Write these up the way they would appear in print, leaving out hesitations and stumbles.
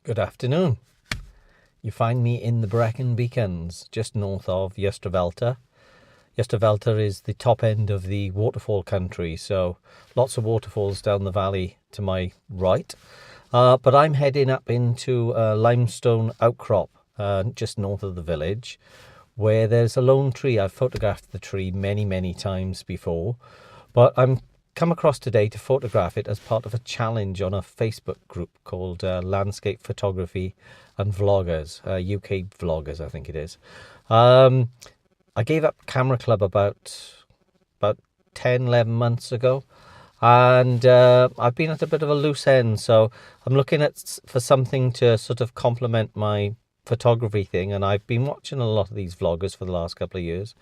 Good afternoon. You find me in the Brecon Beacons, just north of Ystrfelta. Ystrfelta is the top end of the waterfall country, so lots of waterfalls down the valley to my right. But I'm heading up into a limestone outcrop just north of the village, where there's a lone tree. I've photographed the tree many times before, but I'm come across today to photograph it as part of a challenge on a Facebook group called Landscape Photography and Vloggers, UK Vloggers, I think it is. I gave up Camera Club about 10, 11 months ago, and I've been at a bit of a loose end, so I'm looking for something to sort of complement my photography thing, and I've been watching a lot of these vloggers for the last couple of years.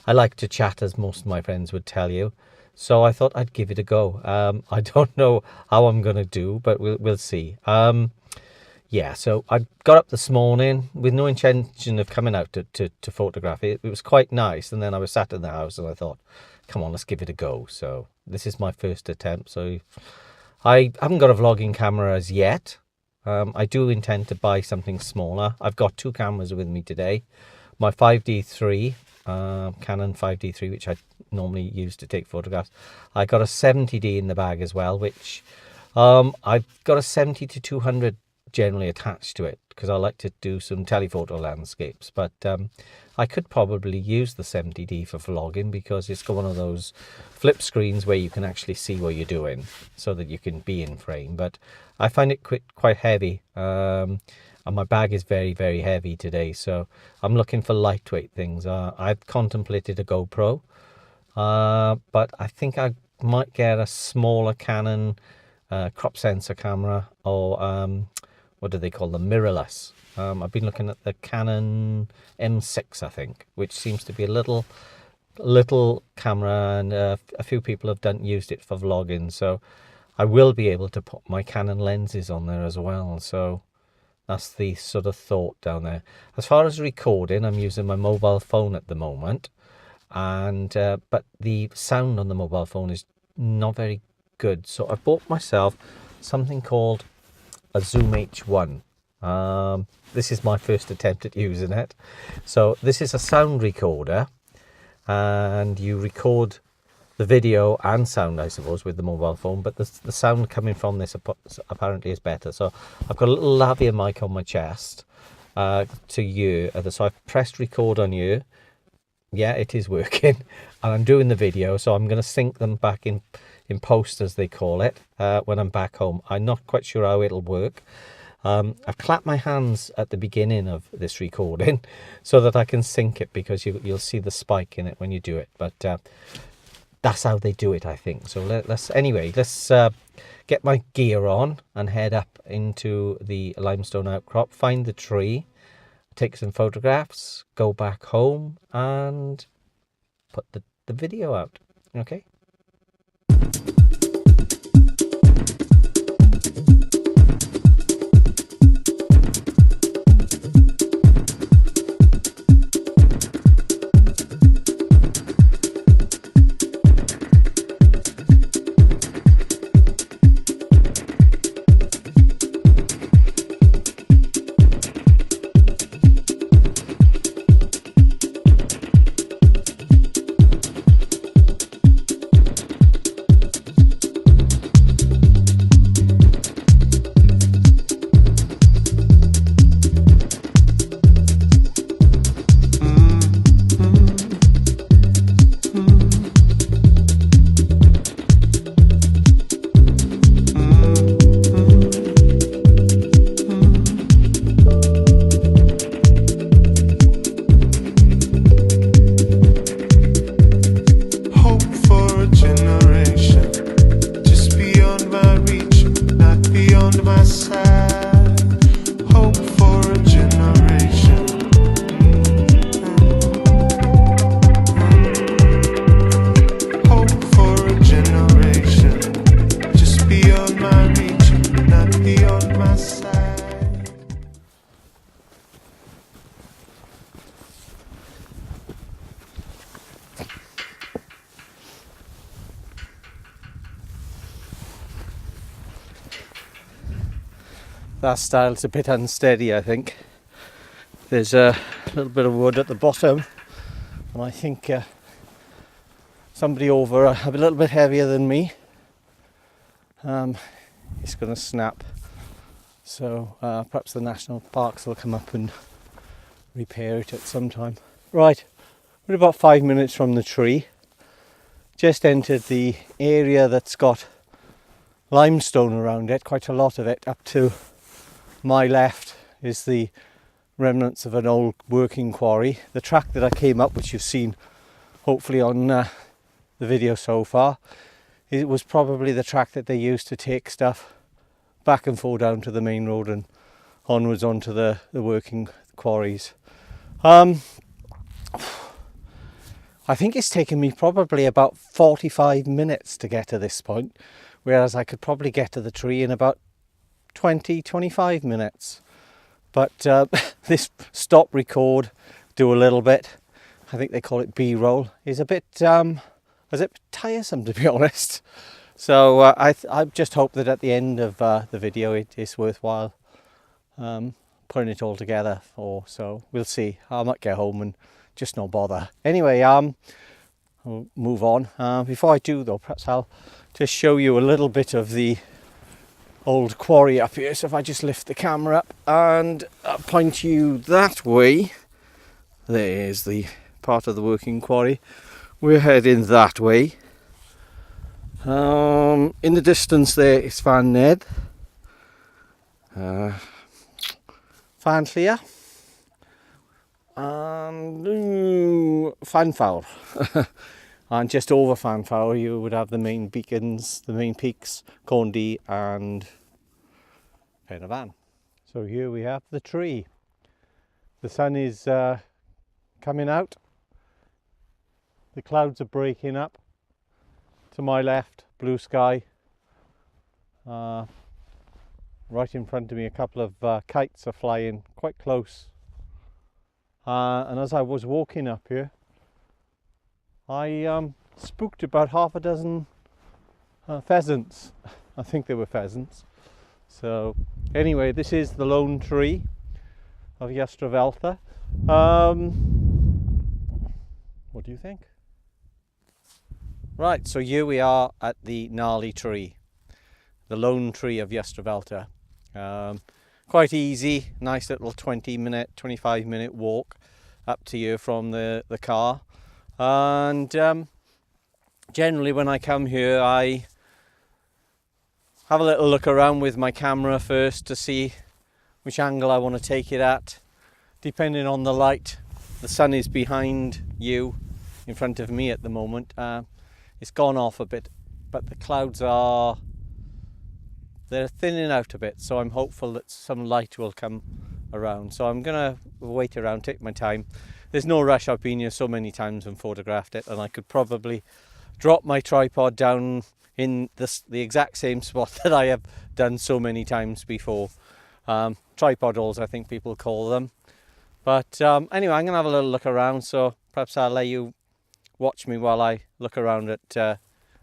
I like to chat, as most of my friends would tell you. So I thought I'd give it a go. I don't know how I'm going to do, but we'll see. Yeah, so I got up this morning with no intention of coming out to photograph it. It was quite nice, and then I was sat in the house and I thought, come on, let's give it a go. So this is my first attempt. So I haven't got a vlogging camera as yet. I do intend to buy something smaller. I've got two cameras with me today. My 5D3, Canon 5D3, which I normally use to take photographs. I got a 70D in the bag as well, which I've got a 70 to 200 generally attached to it because I like to do some telephoto landscapes, but I could probably use the 70D for vlogging because it's got one of those flip screens where you can actually see what you're doing so that you can be in frame. But I find it quite heavy, and my bag is very heavy today, so I'm looking for lightweight things. I've contemplated a GoPro, but I think I might get a smaller Canon crop sensor camera, or what do they call them, mirrorless. I've been looking at the Canon M6, I think, which seems to be a little camera, and a few people have used it for vlogging, so I will be able to put my Canon lenses on there as well. So that's the sort of thought down there. As far as recording, I'm using my mobile phone at the moment, and but the sound on the mobile phone is not very good. So I bought myself something called a Zoom H1. This is my first attempt at using it. So this is a sound recorder, and you record the video and sound, I suppose, with the mobile phone, but the sound coming from this apparently is better. So I've got a little lavalier mic on my chest to you. So I've pressed record on you. Yeah, it is working, and I'm doing the video, so I'm going to sync them back in post, as they call it, when I'm back home. I'm not quite sure how it'll work. I've clapped my hands at the beginning of this recording so that I can sync it, because you'll see the spike in it when you do it. But that's how they do it, I think. So let's get my gear on and head up into the limestone outcrop, find the tree, take some photographs, go back home and put the video out. Okay. that style. It's a bit unsteady, I think. There's a little bit of wood at the bottom, and I think somebody over a little bit heavier than me is going to snap. So perhaps the national parks will come up and repair it at some time. Right, we're about 5 minutes from the tree. Just entered the area that's got limestone around it, quite a lot of it. Up to my left is the remnants of an old working quarry. The track that I came up, which you've seen hopefully on the video so far, it was probably the track that they used to take stuff back and forth down to the main road and onwards onto the working quarries. I think it's taken me probably about 45 minutes to get to this point, whereas I could probably get to the tree in about 20-25 minutes. But this stop record, do a little bit, I think they call it B-roll, is a bit tiresome, to be honest. So I just hope that at the end of the video it is worthwhile putting it all together for. So we'll see. I might get home and just not bother. Anyway, I'll move on. Before I do though, perhaps I'll just show you a little bit of the old quarry up here. So if I just lift the camera up and point you that way, there's the part of the working quarry. We're heading that way. In the distance there is Fan Ned, Fan Llia, and Fanfawr. And just over Fanfawr you would have the main beacons, the main peaks, Corndee and Pen y Fan. So here we have the tree. The sun is coming out. The clouds are breaking up. To my left, blue sky. Right in front of me, a couple of kites are flying quite close. And as I was walking up here, I spooked about half a dozen pheasants. I think they were pheasants. So anyway, this is the lone tree of Ystrfelta. What do you think? Right, so here we are at the gnarly tree, the lone tree of Ystrfelta. Quite easy, nice little 25 minute walk up to here from the car. And generally when I come here I have a little look around with my camera first to see which angle I want to take it at, depending on the light. The sun is behind you, in front of me at the moment. It's gone off a bit, but the clouds they're thinning out a bit, so I'm hopeful that some light will come around. So I'm gonna wait around, take my time. There's no rush. I've been here so many times and photographed it, and I could probably drop my tripod down in the exact same spot that I have done so many times before. Tripod holes, I think people call them. But anyway, I'm gonna have a little look around, so perhaps I'll let you watch me while I look around at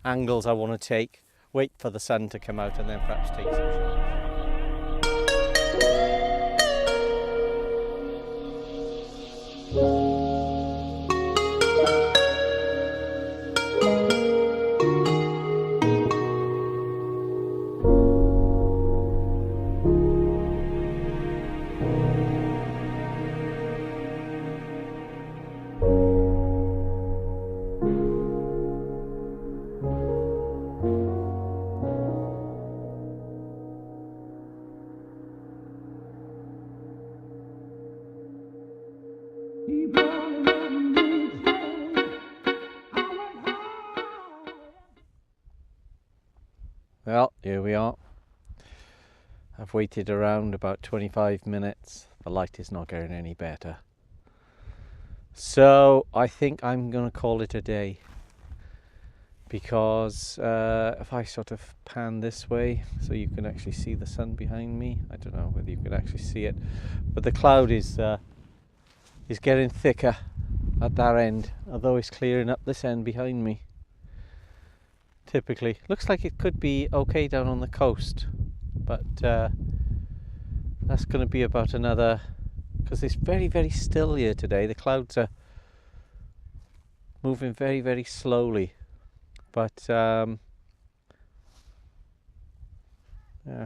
angles I want to take, wait for the sun to come out, and then perhaps take some shots. Well, here we are. I've waited around about 25 minutes. The light is not getting any better. So I think I'm going to call it a day, because if I sort of pan this way so you can actually see the sun behind me, I don't know whether you can actually see it, but the cloud is getting thicker at that end, although it's clearing up this end behind me. Typically looks like it could be okay down on the coast, but that's going to be about another, because it's very, very still here today. The clouds are moving very, very slowly, but yeah,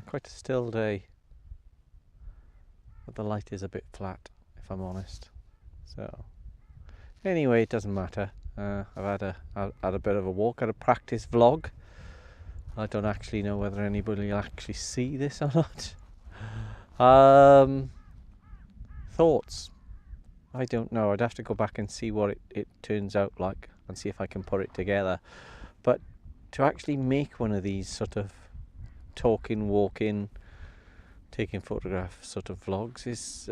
quite a still day. But the light is a bit flat, if I'm honest. So anyway, it doesn't matter. I've had a bit of a walk, had a practice vlog. I don't actually know whether anybody will actually see this or not. Thoughts? I don't know. I'd have to go back and see what it turns out like and see if I can put it together. But to actually make one of these sort of talking, walking, taking photographs sort of vlogs is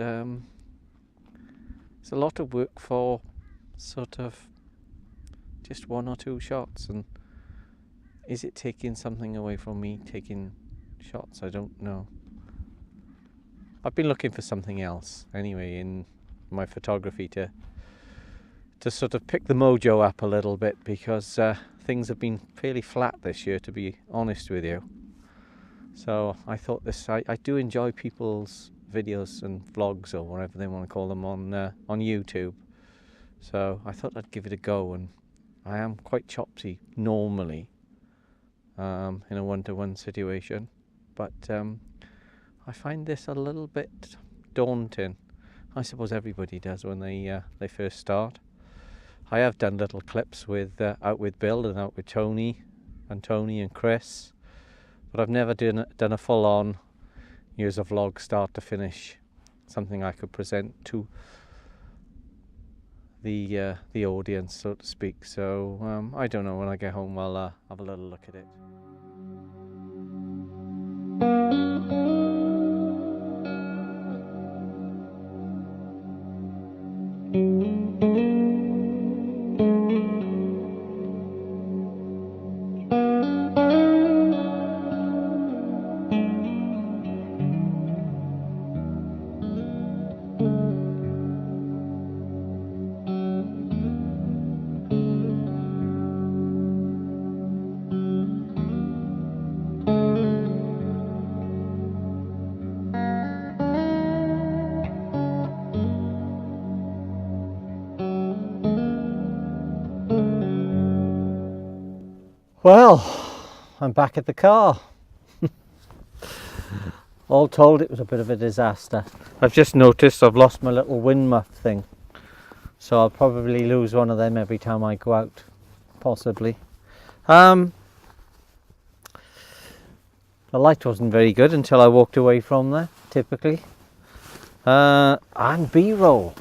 it's a lot of work for sort of just one or two shots. And is it taking something away from me taking shots? I don't know. I've been looking for something else anyway in my photography to sort of pick the mojo up a little bit, because things have been fairly flat this year, to be honest with you. So I thought I do enjoy people's videos and vlogs, or whatever they want to call them, on YouTube. So I thought I'd give it a go, and I am quite chopsy normally in a one-to-one situation, but I find this a little bit daunting. I suppose everybody does when they first start. I have done little clips with out with Bill and out with Tony and Chris, but I've never done a full-on years of vlog start to finish, something I could present to the audience, so to speak. So I don't know, when I get home I'll have a little look at it. Well, I'm back at the car. All told, it was a bit of a disaster. I've just noticed I've lost my little wind muff thing, so I'll probably lose one of them every time I go out, possibly. The light wasn't very good until I walked away from there, typically. And B-roll.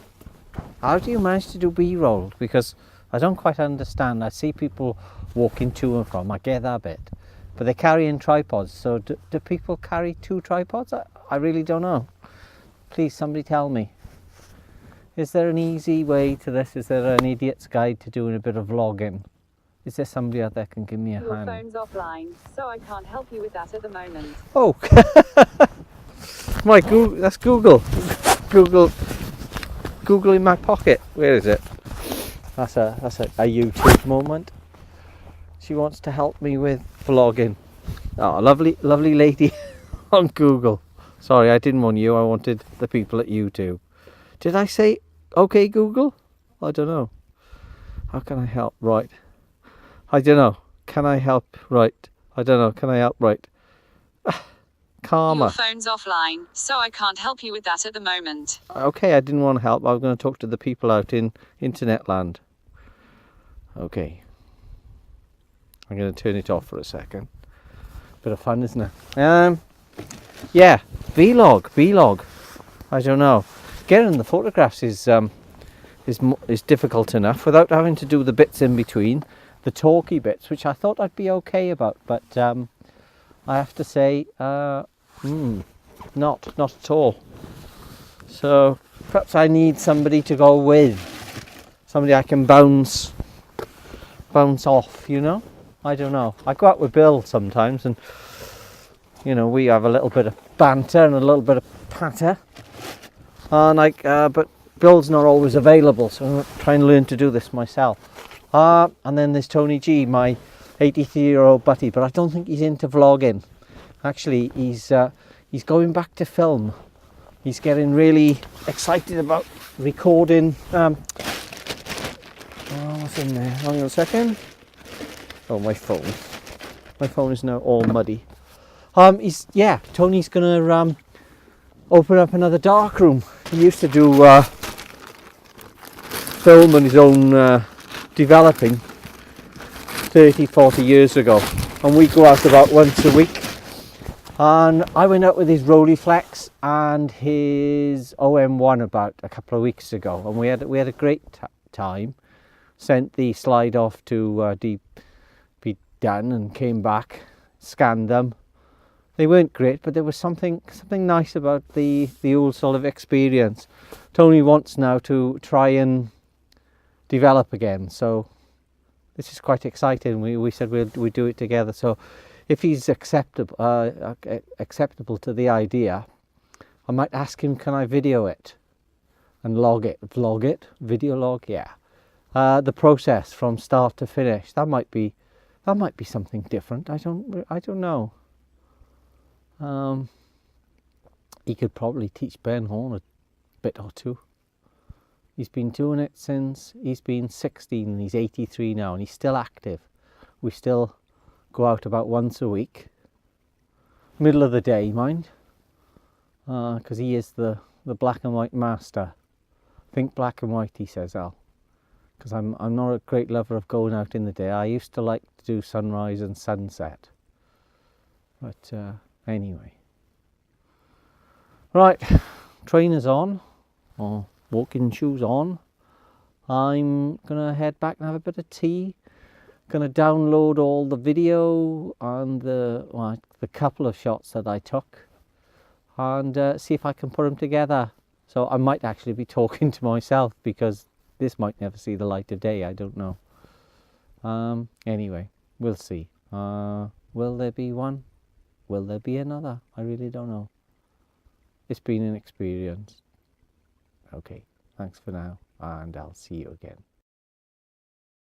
How do you manage to do B-roll? Because I don't quite understand. I see people walking to and from, I get that bit, but they're carrying tripods. So do people carry two tripods? I really don't know. Please, somebody tell me. Is there an easy way to this? Is there an idiot's guide to doing a bit of vlogging? Is there somebody out there can give me a hand? Your phone's offline, so I can't help you with that at the moment. Oh, my Google, that's Google. Google in my pocket. Where is it? That's a YouTube moment. She wants to help me with vlogging. Oh, lovely lady on Google. Sorry, I didn't want you. I wanted the people at YouTube. Did I say okay, Google? I don't know. How can I help? Right. I don't know. Can I help? Right. I don't know. Can I help? Right. Karma. Your phone's offline, so I can't help you with that at the moment. Okay, I didn't want to help. I was going to talk to the people out in internet land. Okay. I'm going to turn it off for a second. Bit of fun, isn't it? Yeah, vlog. I don't know. Getting the photographs is difficult enough without having to do the bits in between, the talky bits, which I thought I'd be okay about, but I have to say, not at all. So perhaps I need somebody to go with, somebody I can bounce off, you know. I don't know. I go out with Bill sometimes, and you know, we have a little bit of banter and a little bit of patter, and but Bill's not always available, so I'm trying to learn to do this myself. And then there's Tony G, my 83-year-old buddy, but I don't think he's into vlogging. Actually, he's going back to film. He's getting really excited about recording. What's in there? Hang on a second. Oh, my phone. My phone is now all muddy. Tony's gonna open up another dark room. He used to do film on his own developing 30-40 years ago, and we go out about once a week. And I went out with his Rolleiflex and his OM1 about a couple of weeks ago, and we had a great time. Sent the slide off to be done and came back, scanned them. They weren't great, but there was something nice about the old sort of experience. Tony wants now to try and develop again, so this is quite exciting. We said we'd do it together. So if he's acceptable to the idea, I might ask him, can I video it and vlog it, video log, yeah. The process from start to finish. That might be something different. I don't know. He could probably teach Ben Horn a bit or two. He's been doing it since he's been 16 and he's 83 now, and he's still active. We still go out about once a week. Middle of the day, mind. Because he is the black and white master. Think black and white, he says, Al. Because I'm not a great lover of going out in the day. I used to like to do sunrise and sunset. But anyway. Right, trainers on, or walking shoes on. I'm gonna head back and have a bit of tea. Gonna download all the video and the couple of shots that I took, and see if I can put them together. So I might actually be talking to myself, because this might never see the light of day. I don't know. Anyway, we'll see. Will there be one? Will there be another? I really don't know. It's been an experience. Okay, thanks for now, and I'll see you again.